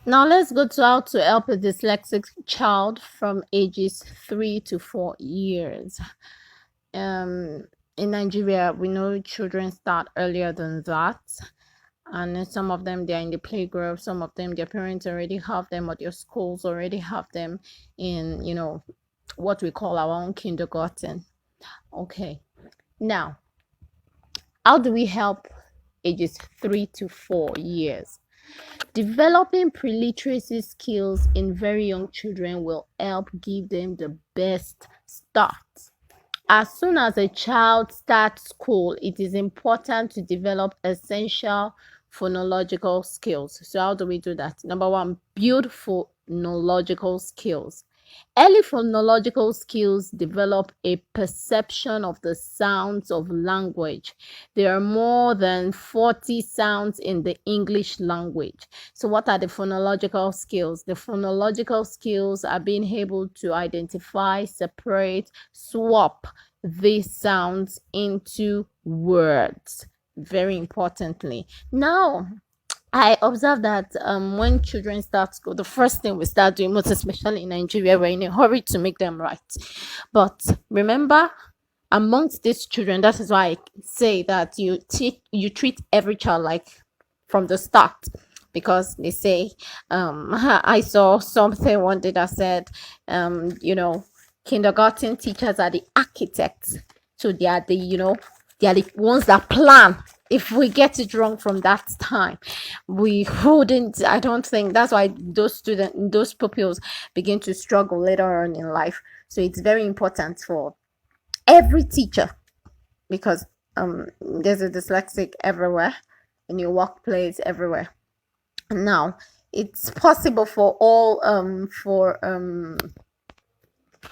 Now let's go to how to help a dyslexic child from ages 3 to 4 years. Um, in Nigeria, we know children start earlier than that, and some of them they're in the playgroup. Some of them their parents already have them, or their schools already have them in what we call our own kindergarten. Okay, now how do we help ages 3 to 4 years? Developing pre-literacy skills in very young children will help give them the best start. As soon as a child starts school, it is important to develop essential phonological skills. So how do we do that? Number one, build phonological skills. Early phonological skills develop a perception of the sounds of language. There are more than 40 sounds in the English language. So what are the phonological skills? The phonological skills are being able to identify, separate, swap these sounds into words. Very importantly. Now, I observe that when children start school, the first thing we start doing, most especially in Nigeria, we're in a hurry to make them right. But remember, amongst these children, that is why I say that you treat every child like from the start, because they say I saw something one day that said kindergarten teachers are the architects, so they are the ones that plan. If we get it wrong from that time, we wouldn't. I don't think that's why those pupils begin to struggle later on in life. So it's very important for every teacher, because there's a dyslexic everywhere, in your workplace, everywhere. Now it's possible for all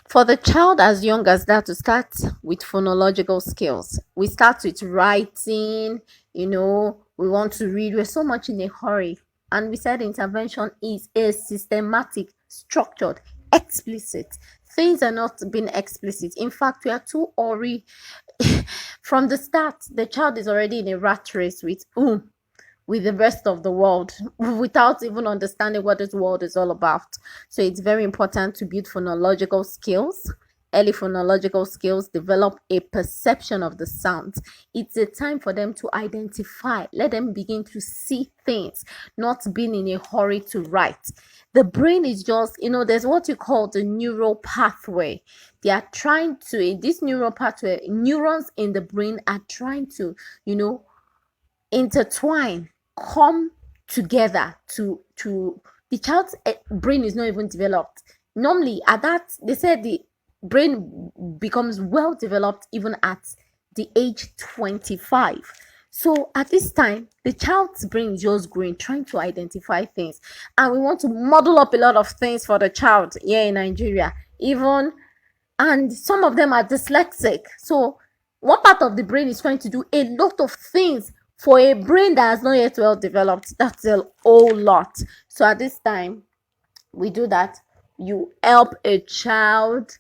for the child as young as that to start with phonological skills. We start with writing, we want to read, we're so much in a hurry. And we said intervention is a systematic, structured, explicit. Things are not being explicit. In fact, we are too hurry. From the start, the child is already in a rat race with the rest of the world without even understanding what this world is all about. So it's very important to build phonological skills. Early phonological skills develop a perception of the sounds. It's a time for them to identify. Let them begin to see things, not being in a hurry to write. The brain is just, there's what you call the neural pathway. They are trying to, this neural pathway, neurons in the brain are trying to, intertwine, come together to the child's brain is not even developed. Normally at that, they said the brain becomes well developed even at the age 25. So at this time, the child's brain is just growing, trying to identify things. And we want to model up a lot of things for the child here in Nigeria. And some of them are dyslexic. So one part of the brain is trying to do a lot of things for a brain that has not yet well developed. That's a whole lot. So at this time, we do that. You help a child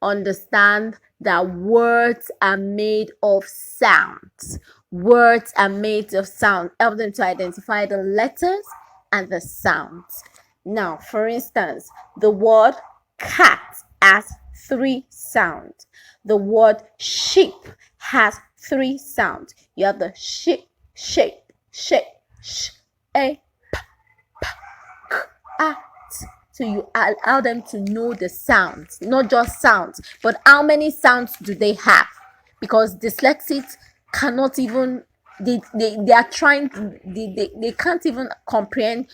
understand that words are made of sounds. Words are made of sound. Help them to identify the letters and the sounds. Now, for instance, the word cat has 3 sounds. The word sheep has 3 sounds. You have the sheep, shape, shape, sh, a, p, p, k, a, t. So you allow them to know the sounds, not just sounds, but how many sounds do they have? Because dyslexics cannot even, they are trying to, they can't even comprehend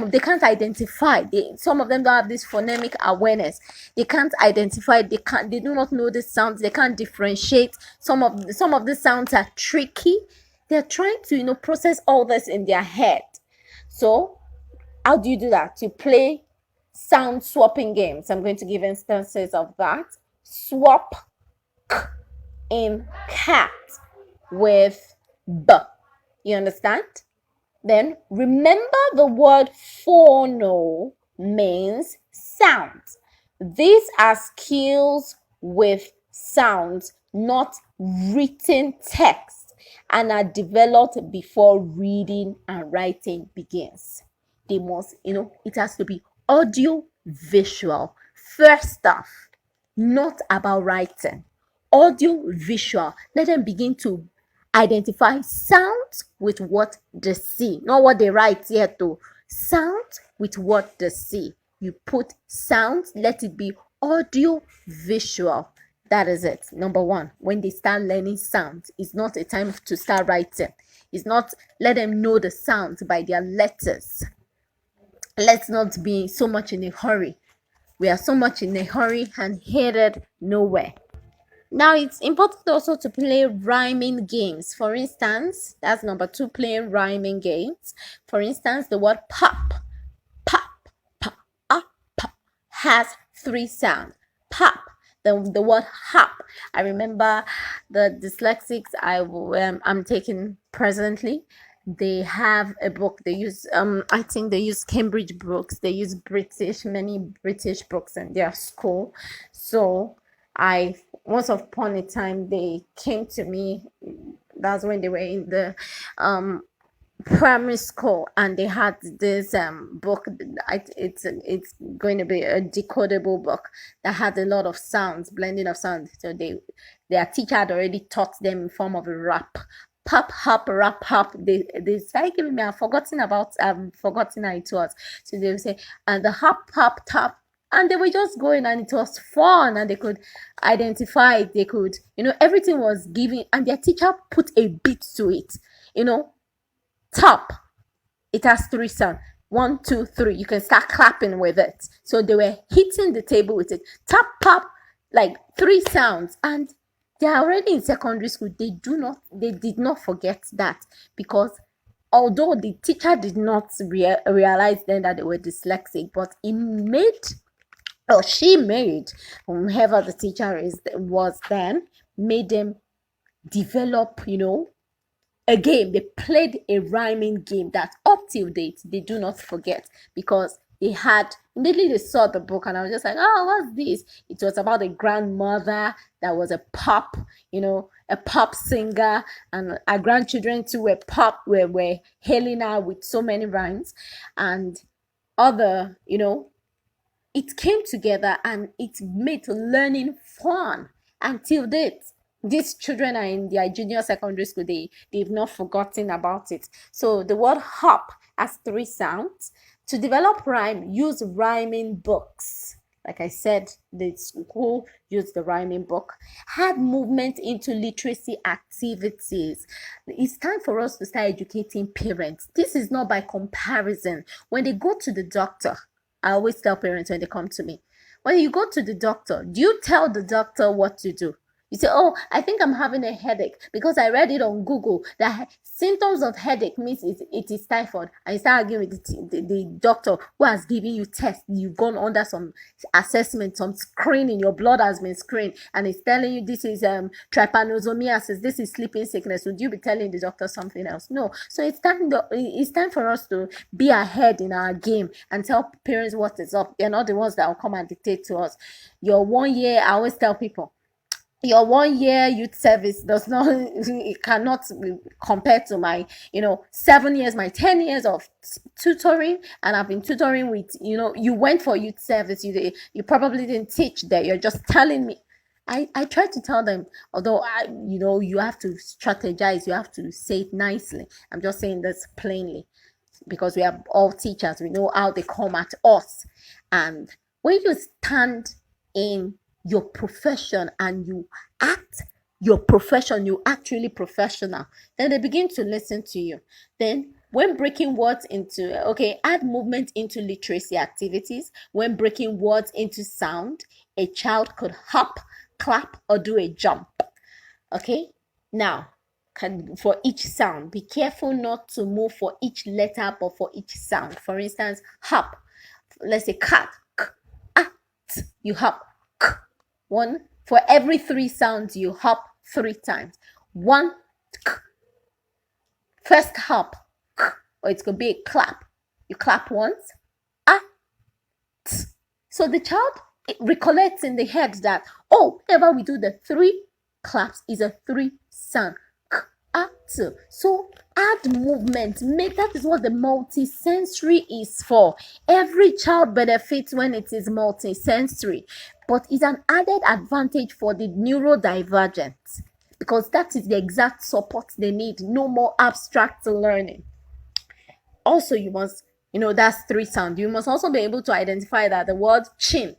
they can't identify, some of them don't have this phonemic awareness. They can't identify, they do not know the sounds, they can't differentiate. Some of the sounds are tricky. They're trying to process all this in their head. So how do you do that? You play sound swapping games. I'm going to give instances of that. Swap k in cat with b. You understand? Then remember, the word phono means sounds. These are skills with sounds, not written text, and are developed before reading and writing begins. they must, it has to be audio visual. First off, not about writing. Audio visual. Let them begin to identify sounds with what they see, not what they write yet though. Sounds with what they see. You put sounds, let it be audio visual. That is it. Number one, when they start learning sounds, it's not a time to start writing. It's not, let them know the sounds by their letters. Let's not be so much in a hurry. We are so much in a hurry and headed nowhere. Now, it's important also to play rhyming games. For instance, that's number two, playing rhyming games. For instance, the word pop, pop, pop, pop has three sounds. Pop. The word hop. I remember the dyslexics I'm taking presently. They have a book. They use I think they use Cambridge books. They use many British books in their school. So once upon a time they came to me. That's when they were in the primary school, and they had this book. It's going to be a decodable book that had a lot of sounds, blending of sounds. So their teacher had already taught them in form of a rap. Pop, hop, rap, hop. They started giving me. I've forgotten how it was. So they would say, and the hop, hop, tap. And they were just going, and it was fun, and they could identify it. They could, everything was given, and their teacher put a beat to it. Top, it has three sounds. 1, 2, 3. You can start clapping with it. So they were hitting the table with it. Tap, pop, like 3 sounds. And they are already in secondary school. They did not forget that, because although the teacher did not realize then that they were dyslexic, but she made, whoever the teacher was then, made them develop, a game. They played a rhyming game that up till date they do not forget, because immediately they saw the book, and I was just like, oh, what's this? It was about a grandmother that was a pop singer, and our grandchildren too were hailing her with so many rhymes and other, it came together and it made learning fun. Until date, these children are in their junior secondary school. They've not forgotten about it. So the word hop has 3 sounds. To develop rhyme, use rhyming books. Like I said, the school used the rhyming book. Add movement into literacy activities. It's time for us to start educating parents. This is not by comparison. When they go to the doctor, I always tell parents when they come to me, when you go to the doctor, do you tell the doctor what to do? You say, oh, I think I'm having a headache because I read it on Google that symptoms of headache means it is typhoid. And you start arguing with the doctor who has given you tests. You've gone under some assessment, some screening. Your blood has been screened, and it's telling you this is trypanosomiasis, this is sleeping sickness. Would you be telling the doctor something else? No. So it's time for us to be ahead in our game and tell parents what is up. They're not the ones that will come and dictate to us. Your 1 year, I always tell people, your 1 year youth service it cannot be compared to my 7 years, my 10 years of tutoring. And I've been tutoring with, you went for youth service, you probably didn't teach there, you're just telling me. I try to tell them, although you have to strategize, you have to say it nicely. I'm just saying this plainly, because we are all teachers, we know how they come at us. And when you stand in your profession and you act your profession, you actually professional, then they begin to listen to you. Then when breaking words into, add movement into literacy activities. When breaking words into sound, a child could hop, clap, or do a jump. Now, for each sound, be careful not to move for each letter, but for each sound. For instance, hop, let's say cat, you hop. One, for every 3 sounds, you hop 3 times. 1, first hop, or it could be a clap. You clap once, so the child recollects in the head that, whenever we do the 3 claps is a 3 sound. So Add movement. That is what the multisensory is for. Every child benefits when it is multisensory, but it's an added advantage for the neurodivergent, because that is the exact support they need. No more abstract learning. Also, you must, that's 3 sound. You must also be able to identify that the word chin,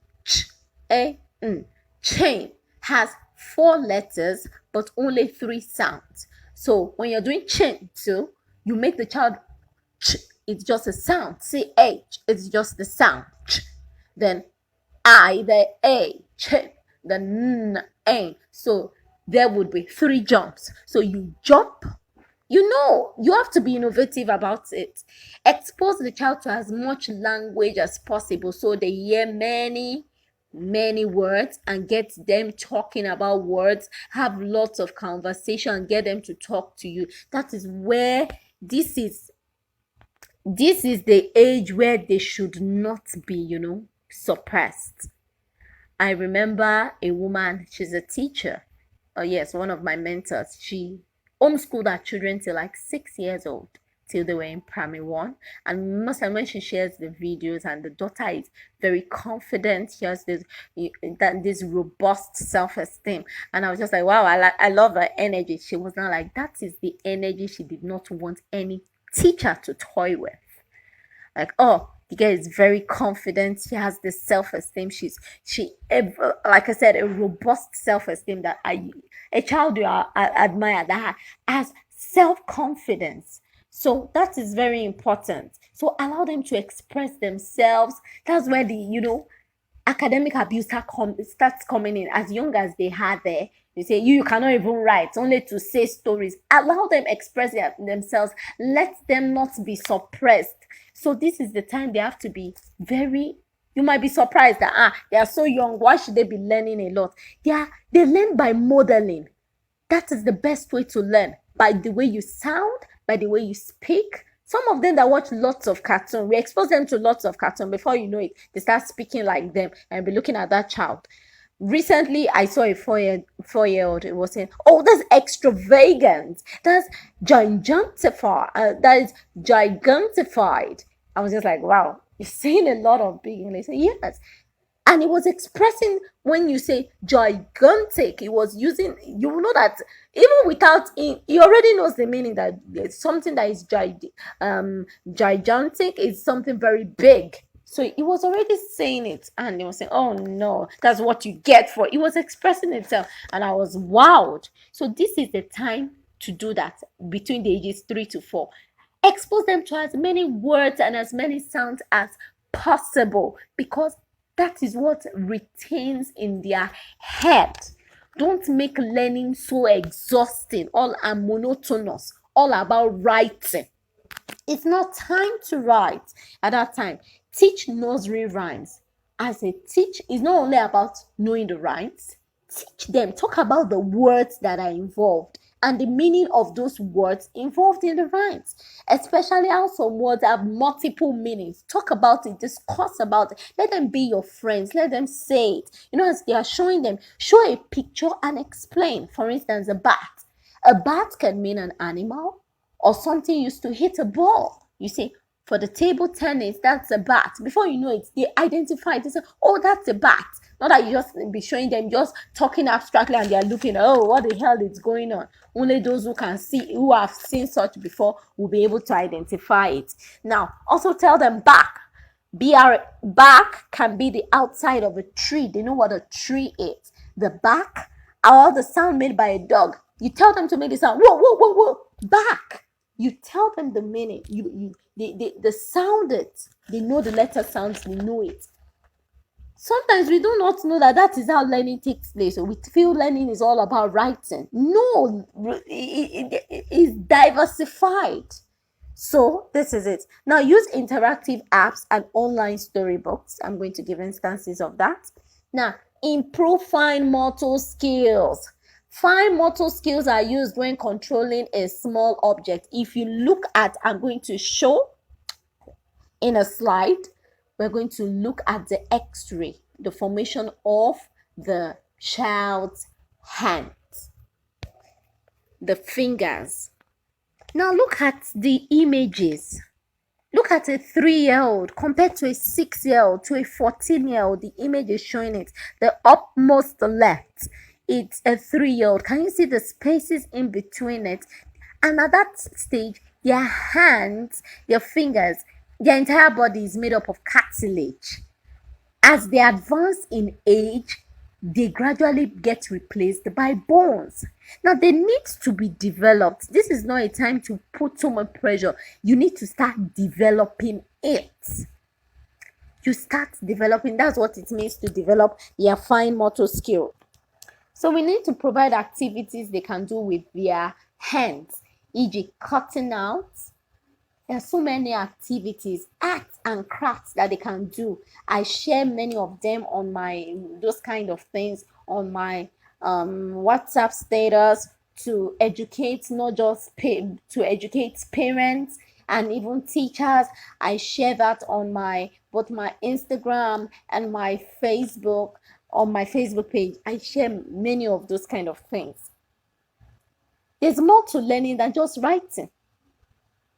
chain, has 4 letters but only 3 sounds. So when you're doing chin too, you make the child ch, it's just a sound. CH, it's just the sound. Ch. Then I, the A, chin, the N, A. So there would be 3 jumps. So you jump, you have to be innovative about it. Expose the child to as much language as possible so they hear many words and get them talking about words. Have lots of conversation and get them to talk to you. That is where this is the age where they should not be, suppressed. I remember a woman, she's a teacher. Oh yes, one of my mentors. She homeschooled her children till like 6 years old, till they were in primary 1. And most of when she shares the videos, and the daughter is very confident, she has this robust self-esteem. And I was just like, wow, I love her energy. She was not like, that is the energy she did not want any teacher to toy with. Like, oh, the girl is very confident. She has this self-esteem. Like I said, a robust self-esteem that a child you admire that has self-confidence. So that is very important. So allow them to express themselves. That's where the academic abuse starts coming in. As young as they are there, you say you cannot even write, only to say stories. Allow them express themselves. Let them not be suppressed. So this is the time they have to be very. You might be surprised that they are so young. Why should they be learning a lot? They learn by modeling. That is the best way to learn, by the way you sound, by the way you speak. Some of them that watch lots of cartoon, we expose them to lots of cartoon. Before you know it, they start speaking like them and be looking at that child. Recently, I saw a 4-year-old. It was saying, "Oh, that's extravagant. That's gigantified. That is gigantified." I was just like, "Wow, you're saying a lot of big English." Yes, and it was expressing. When you say gigantic, it was using, you know that even without he already knows the meaning, that there's something that is gigantic is something very big. So he was already saying it, and he was saying, oh no, that's what you get for it. He was expressing himself, and I was wowed. So this is the time to do that between the ages 3 to 4. Expose them to as many words and as many sounds as possible, because that is what retains in their head. Don't make learning so exhausting, all and monotonous, all about writing. It's not time to write at that time. Teach nursery rhymes. As a teach, it's not only about knowing the rhymes. Teach them. Talk about the words that are involved and the meaning of those words involved in the rhymes, especially how some words have multiple meanings. Talk about it, discuss about it. Let them be your friends. Let them say it. As they are showing them, show a picture and explain. For instance, a bat. A bat can mean an animal or something used to hit a ball. You say, for the table tennis, that's a bat. Before you know it, they identify it. They say, oh, that's a bat. Not that you just be showing them, just talking abstractly, and they're looking, oh, what the hell is going on? Only those who have seen such before will be able to identify it. Now, also tell them back. Back can be the outside of a tree. They know what a tree is. The back, or the sound made by a dog. You tell them to make the sound, whoa, whoa, whoa, whoa, back. You tell them the meaning. They sound it. They know the letter sounds. They know it. Sometimes we do not know that is how learning takes place. So we feel learning is all about writing. No, it is diversified. So this is it. Now use interactive apps and online storybooks. I'm going to give instances of that. Now, improve fine motor skills. Fine motor skills are used when controlling a small object. If you look at, I'm going to show in a slide, we're going to look at the X-ray, the formation of the child's hands, the fingers. Now look at the images. Look at a 3-year-old compared to a 6-year-old to a 14-year-old. The image is showing it. The upmost left, it's a 3-year-old. Can you see the spaces in between it? And at that stage, their hands, their fingers, their entire body is made up of cartilage. As they advance in age, they gradually get replaced by bones. Now they need to be developed. This is not a time to put so much pressure. You need to start developing it. You start developing. That's what it means to develop their fine motor skill. So we need to provide activities they can do with their hands, e.g. cutting out. There are so many activities, arts and crafts that they can do. I share many of them on those kind of things on my WhatsApp status to educate, not just to educate parents and even teachers. I share that on both my Instagram and my Facebook. On my Facebook page, I share many of those kind of things. There's more to learning than just writing.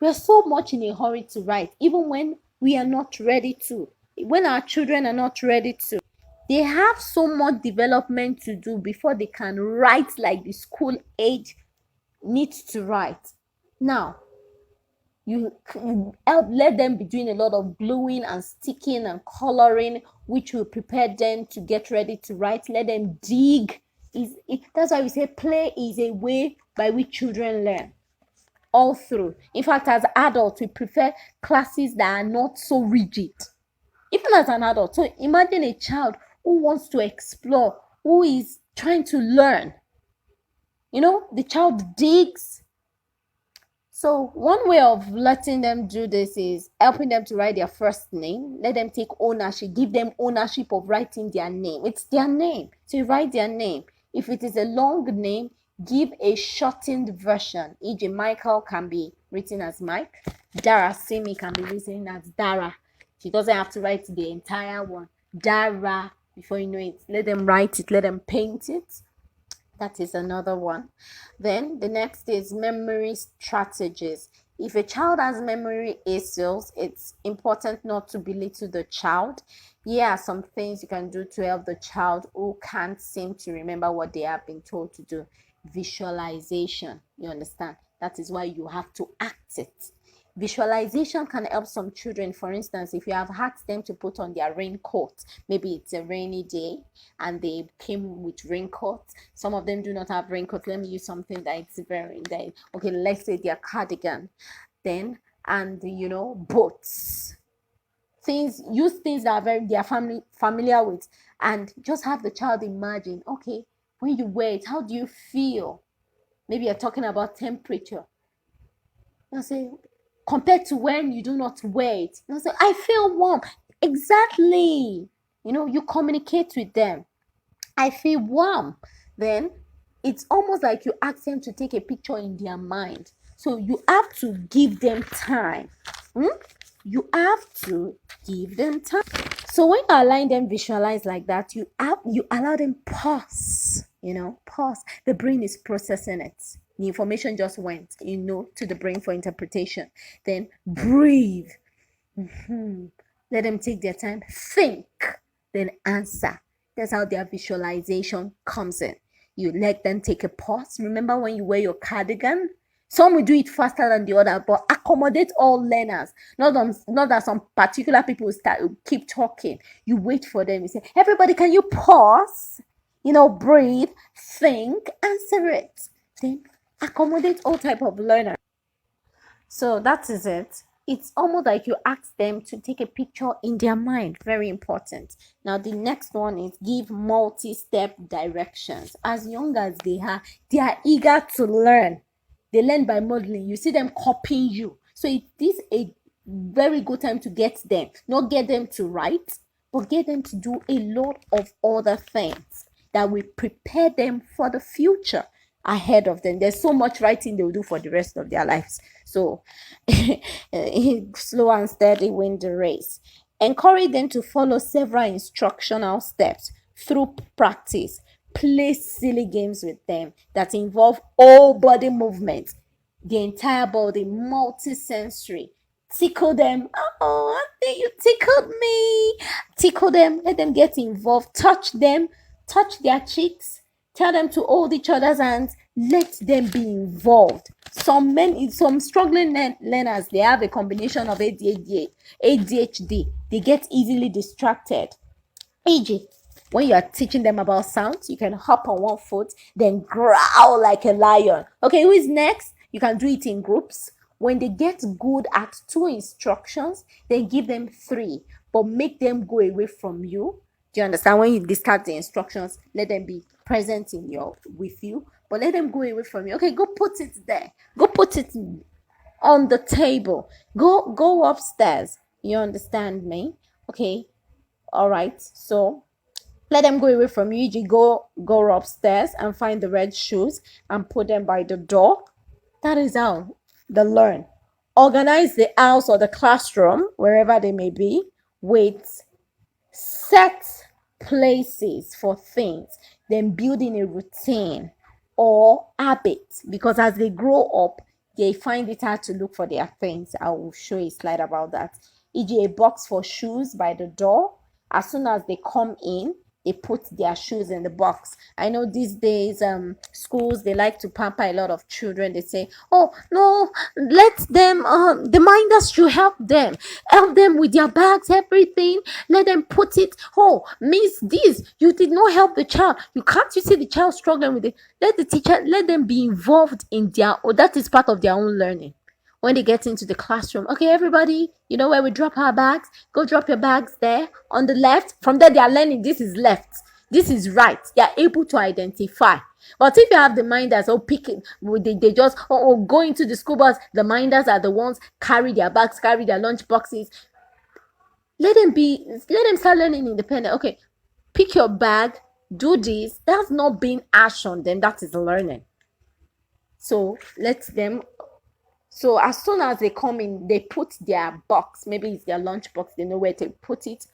We are so much in a hurry to write, even when we are not ready to. When our children are not ready to. They have so much development to do before they can write like the school age needs to write. Now, you let them be doing a lot of gluing and sticking and coloring, which will prepare them to get ready to write. Let them dig. That's why we say play is a way by which children learn. All through. In fact, as adults, we prefer classes that are not so rigid. Even as an adult. So imagine a child who wants to explore, who is trying to learn. The child digs. So one way of letting them do this is helping them to write their first name. Let them take ownership. Give them ownership of writing their name. It's their name. So you write their name. If it is a long name, give a shortened version. E.g. Michael can be written as Mike. Dara Simi can be written as Dara. She doesn't have to write the entire one. Dara, before you know it. Let them write it. Let them paint it. That is another one. Then the next is memory strategies. If a child has memory issues, it's important not to belittle the child. Here are some things you can do to help the child who can't seem to remember what they have been told to do. Visualization, you understand? That is why you have to act it. Visualization can help some children. For instance, if you have asked them to put on their raincoat, maybe it's a rainy day and they came with raincoats. Some of them do not have raincoats. Let me use something that it's very day. Okay, let's say their cardigan. Then, and boats. Use things that they are familiar with, and just have the child imagine, okay, when you wear it, how do you feel? Maybe you're talking about temperature. You'll say, compared to when you do not wear it. You'll say, I feel warm. Exactly. You communicate with them. I feel warm. Then it's almost like you ask them to take a picture in their mind. So you have to give them time. You have to give them time. So when you allow them visualize like that, you allow them pause. Pause. The brain is processing it. The information just went, to the brain for interpretation. Then breathe. Let them take their time. Think. Then answer. That's how their visualization comes in. You let them take a pause. Remember when you wear your cardigan? Some will do it faster than the other, but accommodate all learners. Not that some particular people keep talking. You wait for them. You say, everybody, can you pause? Breathe, think, answer it. Then accommodate all type of learners. So that is it. It's almost like you ask them to take a picture in their mind. Very important. Now, the next one is give multi-step directions. As young as they are eager to learn. They learn by modeling. You see them copying you. So it is a very good time to get them. Not get them to write, but get them to do a lot of other things that will prepare them for the future ahead of them. There's so much writing they will do for the rest of their lives. So slow and steady win the race. Encourage them to follow several instructional steps through practice. Play silly games with them that involve all body movement. the entire body, multi-sensory. Tickle them. Oh, auntie, you tickled me. Tickle them. Let them get involved. Touch them. Touch their cheeks. Tell them to hold each other's hands. Let them be involved. Some struggling learners, they have a combination of ADHD. They get easily distracted. E.g., when you are teaching them about sounds, you can hop on one foot, then growl like a lion. Okay, who is next? You can do it in groups. When they get good at 2 instructions, then give them 3, but make them go away from you. Do you understand? When you discard the instructions, let them be present with you, but let them go away from you. Okay, go put it there. Go put it on the table. Go upstairs. You understand me? Okay. All right. So let them go away from you. You go upstairs and find the red shoes and put them by the door. That is how they learn. Organize the house or the classroom, wherever they may be, with set places for things, then building a routine or habit, because as they grow up, they find it hard to look for their things. I will show a slide about that. E.g., a box for shoes by the door. As soon as they come in, they put their shoes in the box. I know these days schools, they like to pamper a lot of children. They say, oh no, let them the minders should help them with their bags, everything. Let them put it. Oh, miss, this, you did not help the child. You see the child struggling with it. Let the teacher, let them be involved in that is part of their own learning. When they get into the classroom, okay, everybody, you know where we drop our bags? Go drop your bags there on the left. From there, they are learning this is left, this is right. They are able to identify. But if you have the minders, picking, they just go into the school bus, the minders are the ones carry their bags, carry their lunch boxes. Let them start learning independent. Okay, pick your bag, do this. That's not being harsh on them. That is learning. So let them. So as soon as they come in, they put their box, maybe it's their lunch box, they know where to put it.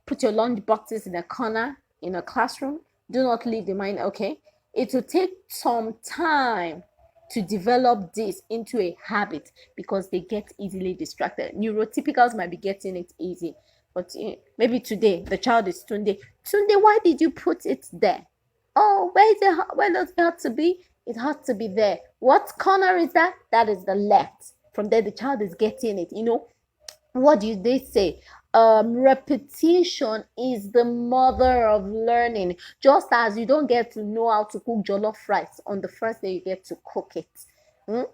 Put your lunch boxes in a corner in a classroom. Do not leave the mind. Okay, it will take some time to develop this into a habit because they get easily distracted. Neurotypicals might be getting it easy, but maybe today the child is Tunde. Tunde, why did you put it there? Oh, where does it have to be? It has to be there. What corner is that? That is the left. From there, the child is getting it. What do they say? Repetition is the mother of learning. Just as you don't get to know how to cook jollof rice on the first day you get to cook it.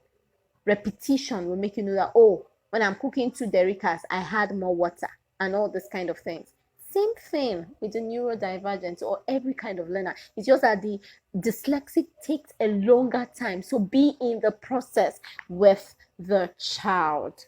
Repetition will make you know that, oh, when I'm cooking 2 derricas, I had more water and all this kind of things. Same thing with the neurodivergent or every kind of learner. It's just that the dyslexic takes a longer time. So be in the process with the child.